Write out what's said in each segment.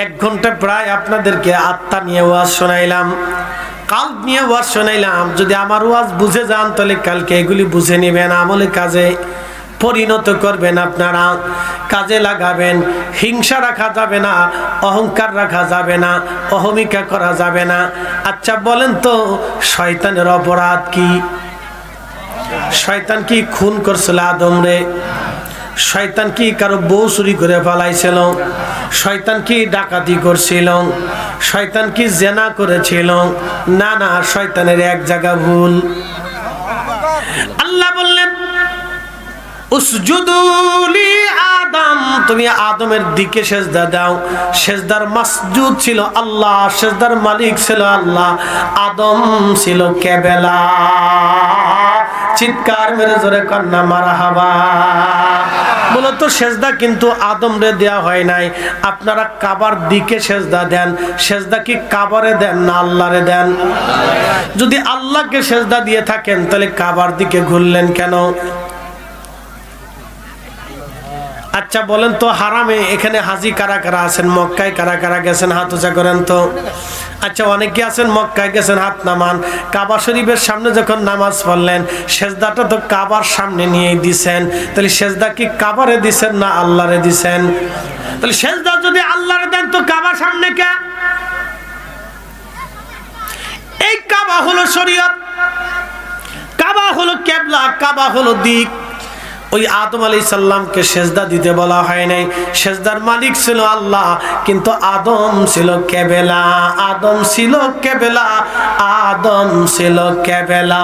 1 ঘন্টা প্রায় আপনাদেরকে আত্মা নিয়ে ওয়াজ শোনাইলাম, কাল নিয়ে ওয়াজ শোনাইলাম। যদি আমার ওয়াজ বুঝে যান তাহলে কালকে এগুলি বুঝে নেবেন, আমলে কাজে পরিণত করবেন, আপনারা কাজে লাগাবেন। হিংসা রাখা যাবে না, অহংকার রাখা যাবে না, অহমিকা করা যাবে না। আচ্ছা বলেন তো, শয়তানের অপরাধ কি? শয়তান কি খুন করছিল আদম রে? শয়তান কি কারো বউ চুরি করে ফেলাইছিল? শয়তান কি ডাকাতি করছিল? শয়তান কি জেনা করেছিল? না না, শয়তানের এক জায়গা ভুল। আল্লাহ বললেন উসজুদু লি আদম, তুমি আদমের দিকে সেজদা দাও। সেজদার মাসজুদ ছিল আল্লাহ, সেজদার মালিক ছিল আল্লাহ, আদম ছিল কেবেলা। চিৎকার মেরে জোরে কন্যা মারহাবা। মূলত সেজদা কিন্তু আদম রে দেয়া হয় নাই। আপনারা কাবার দিকে সেজদা দেন, সেজদা কি কাবারে দেন না আল্লাহরে দেন? যদি আল্লাহকে সেজদা দিয়ে থাকেন তাহলে কাবার দিকে ঘুরলেন কেন? আচ্ছা বলেন তো, হারামে এখানে হাজি কারা কারা আছেন? মক্কায় কারা কারা গেছেন? হাত উঁচা করেন তো। আচ্ছা অনেকে আছেন মক্কায় গেছেন, হাত নামান। কাবা শরীফের সামনে যখন নামাজ পড়লেন, সেজদাটা তো কাবার সামনে নিয়ে দিছেন, তাহলে সেজদা কি কাবারে দিছেন না আল্লাহরে দিছেন? তাহলে সেজদা যদি আল্লাহরে দেন তো কাবার সামনে কে? এই কাবা হলো শরীয়ত, কাবা হলো কিবলা, কাবা হলো দিক। ওই আদম আলাইহিস সালামকে সেজদা দিতে বলা হয় নাই। সেজদার মালিক ছিল আল্লাহ, কিন্তু আদম ছিল কেবেলা। আদম ছিল কেবেলা, আদম ছিল কেবেলা।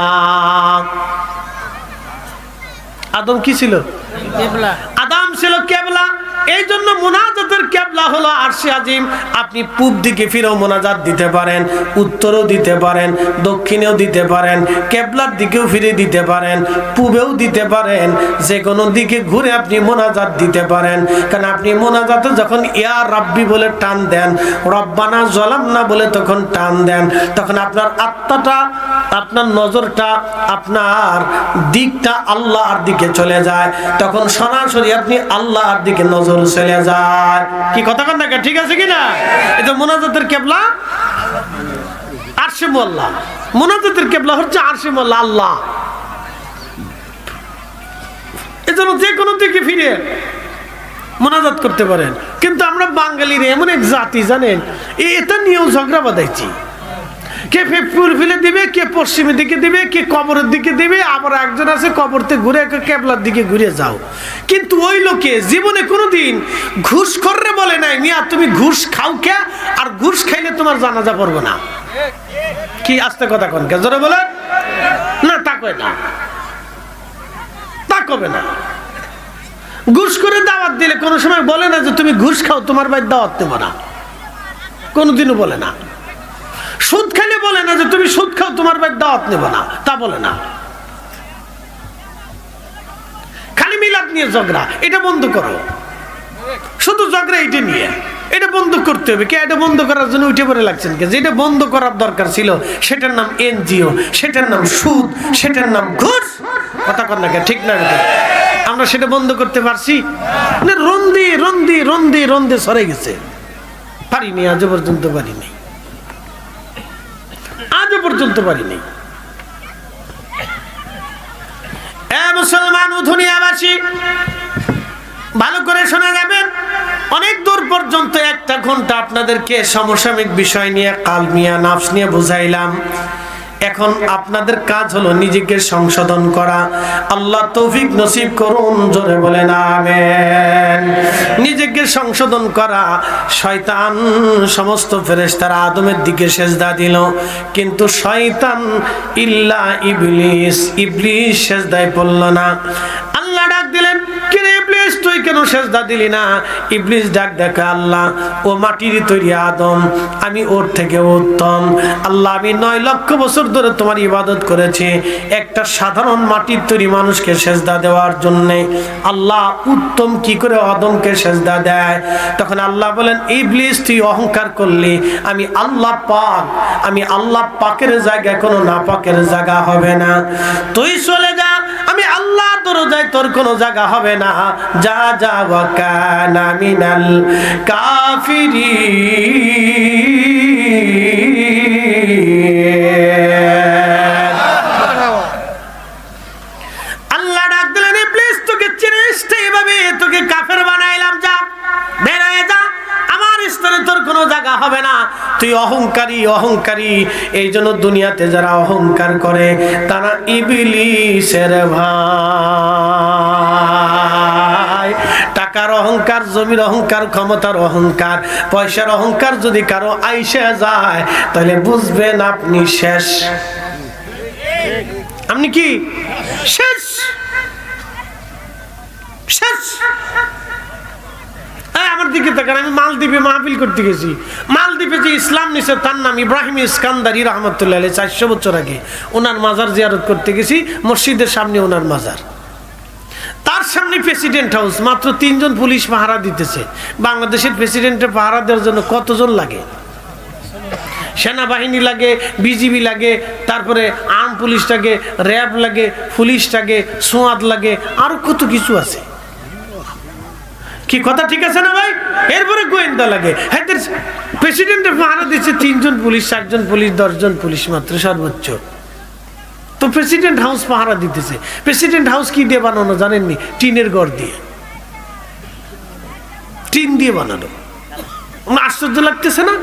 আদম কি ছিল? কেবলা। আদম ছিল কেবলা। এই জন্য মুনাজাতের কেবলা হলো আরশে আজিম। আপনি পূব দিকে ফিরেও মুনাজাত দিতে পারেন, উত্তরেও দিতে পারেন, দক্ষিণেও দিতে পারেন, কেবলার দিকেও ফিরে দিতে পারেন, পূবেও দিতে পারেন, যে কোনো দিকে ঘুরে আপনি মুনাজাত দিতে পারেন। কারণ আপনি মুনাজাতে যখন ইয়া রাব্বি বলে টান দেন, রব্বানা যালামনা বলে তখন টান দেন, তখন আপনার আত্মাটা, আপনার নজরটা, আপনার দিকটা আল্লাহর দিকে চলে যায়। তখন সরাসরি আপনি আল্লাহর দিকে নজর চলে যায়। কি কথা কন না? ঠিক আছে কিনা? এটা মুনাজাতের কিবলা আরশে মোল্লা। মুনাজাতের কিবলা হচ্ছে আরশে মোল্লা আল্লাহ। এজন্য যে কোনো দিকে ফিরে মুনাজাত করতে পারেন। কিন্তু আমরা বাঙালির এমন এক জাতি জানেন, এটা নিয়েও ঝগড়া বাঁধাইছি। কে পূর্বে দিবে, কে পশ্চিমের দিকে দিবে, কে কবরের দিকে দিবে, আবার একজন আছে কবরতে ঘুরে কেবলার দিকে ঘুরে যাও। কিন্তু ওই লোকে জীবনে কোনোদিন ঘুষখোররে বলে নাই মিয়া তুমি ঘুষ খাও কে, আর ঘুষ খাইলে তোমার জানাজা পড়বো না। কি আস্তে কথা কোন কে জোরে বলেন না? তা কয় না, তা কবে না। ঘুষ করে দাওয়াত দিলে কোনো সময় বলে না যে তুমি ঘুষ খাও, তোমার ভাই দাওয়াত দেব না, কোনোদিনও বলে না। সুদ খাইলে বলে না যে তুমি সুদ খাও, তোমার ভাই দাওয়াত নেব না, তা বলে না। খালি মিলাদ নিয়ে ঝগড়া, এটা বন্ধ করো। শুধু ঝগড়া এটা নিয়ে, এটা বন্ধ করতে হবে। কে এটা বন্ধ করার জন্য উঠে পড়ে লাগছেন কে? যেটা বন্ধ করার দরকার ছিল সেটার নাম এনজিও, সেটার নাম সুদ, সেটার নাম ঘুষ। কথা কর না কে? ঠিক না? আমরা সেটা বন্ধ করতে পারছি না? রন্দি রন্দি রন্দি রন্দি সরে গেছে, পারিনি, আজও পর্যন্ত পারিনি, আজও পর্যন্ত পারিনি। মুসলমান ও দুনিয়াবাসী ভালো করে শোনা যাবেন। অনেক দূর পর্যন্ত 1 ঘন্টা আপনাদেরকে সমসাময়িক বিষয় নিয়ে, কালমিয়া নাফস নিয়ে বুঝাইলাম। এখন আপনাদের কাজ হলো নিজেকে সংশোধন করা। আল্লাহ তৌফিক নসিব করুন, জোরে বলেন আমিন। নিজেকে সংশোধন করা। শয়তান সমস্ত ফেরেশতারা আদমের দিকে সেজদা দিল, কিন্তু শয়তান ইল্লা ইবলিস, ইবলিস সেজদায় পড়ল না। আল্লাহ ডাক দিলেন, কে রে ইবলিস, তুই কেন সেজদা দিলি না? ইবলিস ডাক দেখে, আল্লাহ ও মাটির তৈরি আদম, আমি ওর থেকে উত্তম। আল্লাহ আমি 9 লক্ষ বছর ধরে তোমার ইবাদত করেছি একটা সাধারণ মাটির তৈরি মানুষকে সেজদা দেওয়ার জন্য। আল্লাহ উত্তম কি করে আদমকে সেজদা দেয়? তখন আল্লাহ বলেন, ইবলিস তুই অহংকার করলি, আমি আল্লাহ পাক, আমি আল্লাহ পাকের জায়গায় কোনো নাপাকের জায়গা হবে না। তুই চলে যা, আমি আল্লাহর দরজায় তোর কোনো জায়গা হবে না। যা যা ওয়া কানা মিনাল কাফিরিন। আল্লাহ ডাক দিলেন, ইবলিস তোকে চিনিসটা এভাবে তোকে কাফের বানাইলাম, যা বের হয়ে যা, আমার স্থানে তোর কোনো জায়গা হবে না। তুই অহংকারী অহংকারী। এই জন্য দুনিয়াতে যারা অহংকার করে তারা ইবলিসের ভাই। টাকার অহংকার, জমির অহংকার, ক্ষমতার অহংকার, পয়সার অহংকার যদি কারো আইসা যায় তাহলে বুঝবেন আপনি শেষ। আপনি কি শেষ? শেষ। আমার দিকে তাকান, আমি মালদ্বীপে মাহফিল করতে গেছি। মালদ্বীপে যে ইসলাম নিছে তার নাম ইব্রাহিম ইস্কান্দারি রহমতুল্লাহ আলাইহি। 400 বছর আগে ওনার মাজার জিয়ারত করতে গেছি, মসজিদের সামনে ওনার মাজার। তার সামনে প্রেসিডেন্ট হাউস, মাত্র 3 জন পুলিশ পাহারা দিতেছে। বাংলাদেশের প্রেসিডেন্টের পাহারা দেওয়ার জন্য কতজন লাগে? সেনাবাহিনী লাগে, বিজিবি লাগে, তারপরে আর্ম পুলিশ লাগে, র্যাব লাগে, পুলিশ লাগে, সোয়াদ লাগে, আরো কত কিছু আছে। কি কথা ঠিক আছে না ভাই? এরপরে গোয়েন্দা লাগে। হ্যাঁ, প্রেসিডেন্টের পাহারা দিচ্ছে 3 জন পুলিশ, 4 জন পুলিশ, 10 জন পুলিশ মাত্র সর্বোচ্চ। তো প্রেসিডেন্ট হাউস পাহারা দিতেছে। প্রেসিডেন্ট হাউস কি দিয়ে বানানো জানেননি? টিনের ঘর দিয়ে, টিন দিয়ে বানানো। আশ্চর্য লাগতেছে না?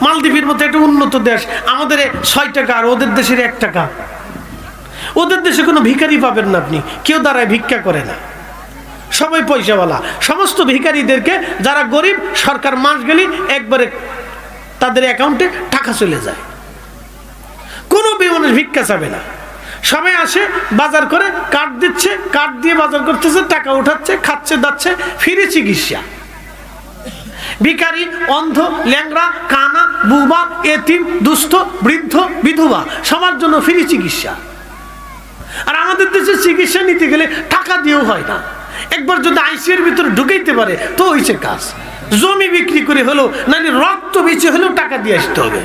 মালদ্বীপের মতো একটা উন্নত দেশ, আমাদের 6 টাকা আর ওদের দেশের 1 টাকা। ওদের দেশে কোনো ভিখারি পাবেন না আপনি, কেউ দাঁড়ায় ভিক্ষা করে না, সবাই পয়সাওয়ালা। সমস্ত ভিখারিদেরকে, যারা গরিব, সরকার মাস গেলে একবারে তাদের অ্যাকাউন্টে টাকা চলে যায়। কোনো মানুষ ভিক্ষা চাবে না, সবাই আসে, বাজার করে, কার্ড দিচ্ছে, কার্ড দিয়ে বাজার করতেছে, টাকা উঠাচ্ছে, খাচ্ছে, দাচ্ছে, ফিরে চিকিৎসা। ভিখারি, অন্ধ, ল্যাংড়া, কানা, বুবা, এতিম, দুস্থ, বৃদ্ধ, বিধবা, সবার জন্য ফ্রি চিকিৎসা। আর আমাদের দেশে চিকিৎসা নিতে গেলে টাকা দিয়েও হয় না। একবার যদি আইসিইউর ভিতরে ঢুকাইতে পারে তো হইছে কাজ। জমি বিক্রি করে হলো, নাহলে রক্ত বেচে হলেও টাকা দিয়ে আসতে হবে।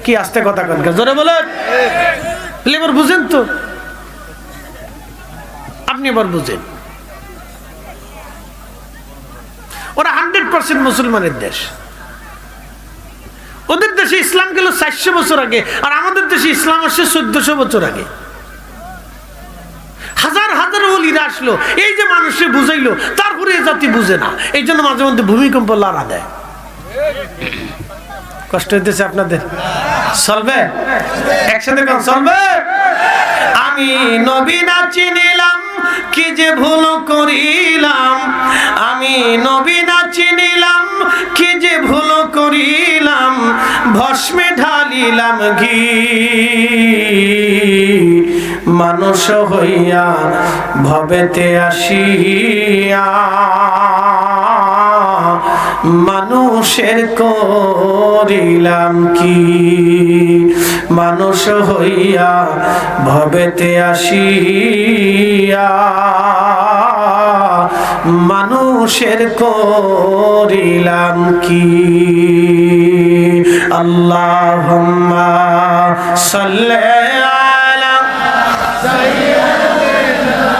কি আস্তে কথা কন, জোরে বলেন। এবার বুঝেন তো, আপনি এবার বুঝেন। ওরা 100% মুসলমানের দেশ। ওদের দেশে ইসলাম গেল 400 বছর আগে, আর আমাদের দেশে ইসলাম আসছে 1400 বছর আগে। হাজার হাজার ওলিরা আসলো, এই যে মানুষে বুঝাইলো, তারপরে এই জাতি বুঝে না। এই জন্য মাঝে মধ্যে ভূমিকম্প লড়া দেয়। কষ্ট হইতেছে আপনাদের? চলবে একসাথে, কোন চলবে? আমি নবী না চিনিলাম, কি যে ভুল করিলাম। আমি নবী না চিনিলাম, কি যে ভুল করিলাম। ভস্মে ঢালিলাম ঘি, মানুষ হইয়া ভবেতে আসিয়া। মানুষের করিলাম কি, মানুষ হইয়া ভবেতে আসিয়া। মানুষের করিলাম কি। আল্লাহুম্মা সাল্লি আলা সাইয়্যিদিনা,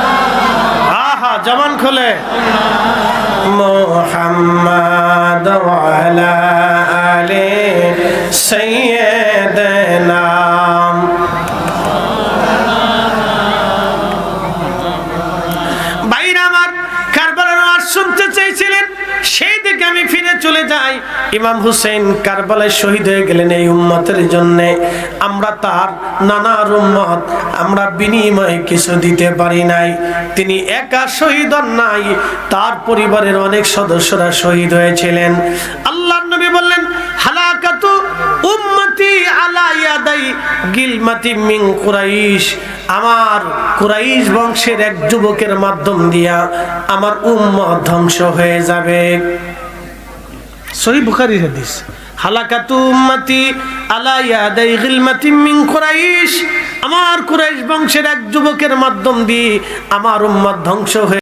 আহা জবান খোলে, মুহাম্মাদ ওয়া আলা আলি সাইয়্যিদিনা। ভাইরা আমার, কারবালার ওয়াজ শুনতে চেয়েছিলেন, সেই দিকে আমি ফিরে চলে যাই। ইমাম হুসেন কারবালায় শহীদ হয়ে গেলেন এই উম্মতের জন্য। আমরা তার নানার উম্মত, আমরা বিনিময়ে কিছু দিতে পারি নাই। তিনি একা শহীদ হন নাই, তার পরিবারের অনেক সদস্যরা শহীদ হয়েছিলেন। আল্লাহর নবী বললেন, হালাকাতু উম্মতি আলা ইয়াদাই গিলমাতি মিন কুরাইশ। আমার কুরাইশ বংশের এক যুবকের মাধ্যম দিয়া আমার উম্মত ধ্বংস হয়ে যাবে। সহিহ বুখারীর হাদিস। হালাকাতু উম্মতি আলা ইয়াদাই গিলমাতি মিন কুরাইশ। আমার কুরাইশ বংশের এক যুবকের মাধ্যম দিয়ে আমার উম্মত ধ্বংস হয়ে